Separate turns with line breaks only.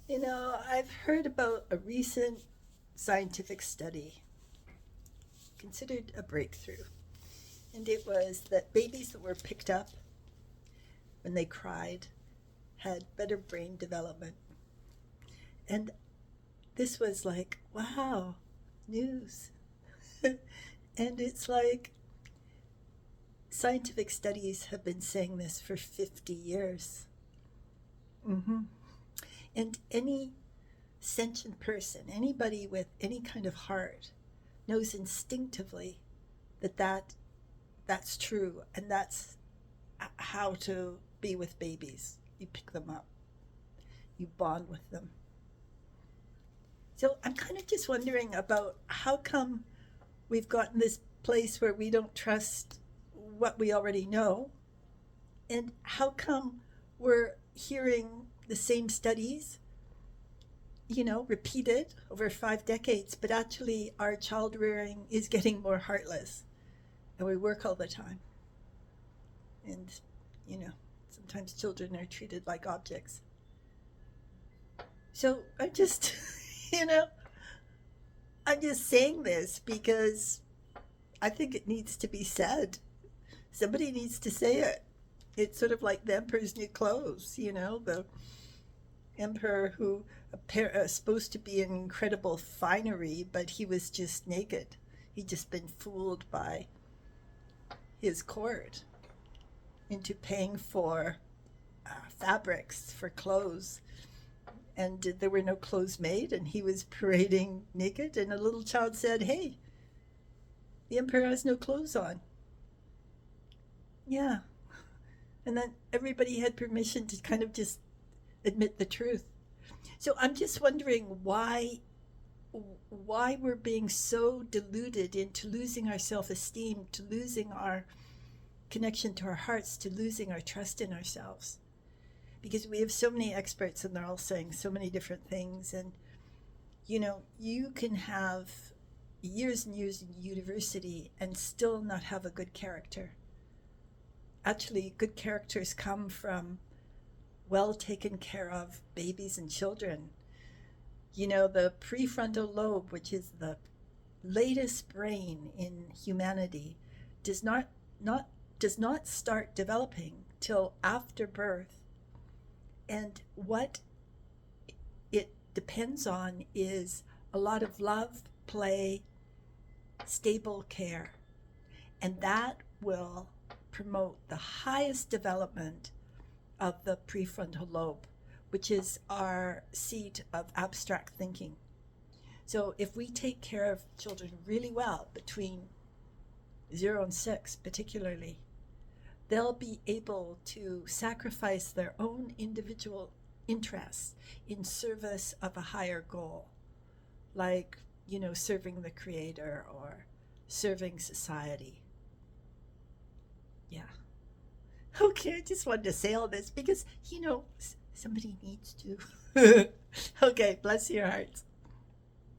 I've heard about a recent scientific study considered a breakthrough, and it was that babies that were picked up when they cried had better brain development. And this was like, wow, news. And it's like scientific studies have been saying this for 50 years. Mm-hmm. And any sentient person, anybody with any kind of heart, knows instinctively that that's true, and that's how to be with babies. You pick them up, you bond with them. So I'm kind of just wondering about how come we've gotten this place where we don't trust what we already know, and how come we're hearing the same studies, repeated over 5 decades, but actually our child rearing is getting more heartless, and we work all the time, and you know sometimes children are treated like objects. So I'm just you know I'm just saying this because I think it needs to be said. Somebody needs to say it. It's sort of like the emperor's new clothes, the emperor who supposed to be an incredible finery, but he was just naked. He'd just been fooled by his court into paying for fabrics for clothes, and there were no clothes made, and he was parading naked, and a little child said, "Hey, the emperor has no clothes on." Yeah. And then everybody had permission to kind of just admit the truth. So I'm just wondering why we're being so deluded into losing our self-esteem, to losing our connection to our hearts, to losing our trust in ourselves. Because we have so many experts and they're all saying so many different things, and you can have years and years in university and still not have a good character. Actually, good characters come from well taken care of babies and children. The prefrontal lobe, which is the latest brain in humanity, does not start developing till after birth. And what it depends on is a lot of love, play, stable care. And that will promote the highest development of the prefrontal lobe, which is our seat of abstract thinking. So if we take care of children really well, between 0 and 6 particularly, they'll be able to sacrifice their own individual interests in service of a higher goal, like, serving the creator or serving society. Yeah. Okay, I just wanted to say all this because, somebody needs to. Okay, bless your hearts.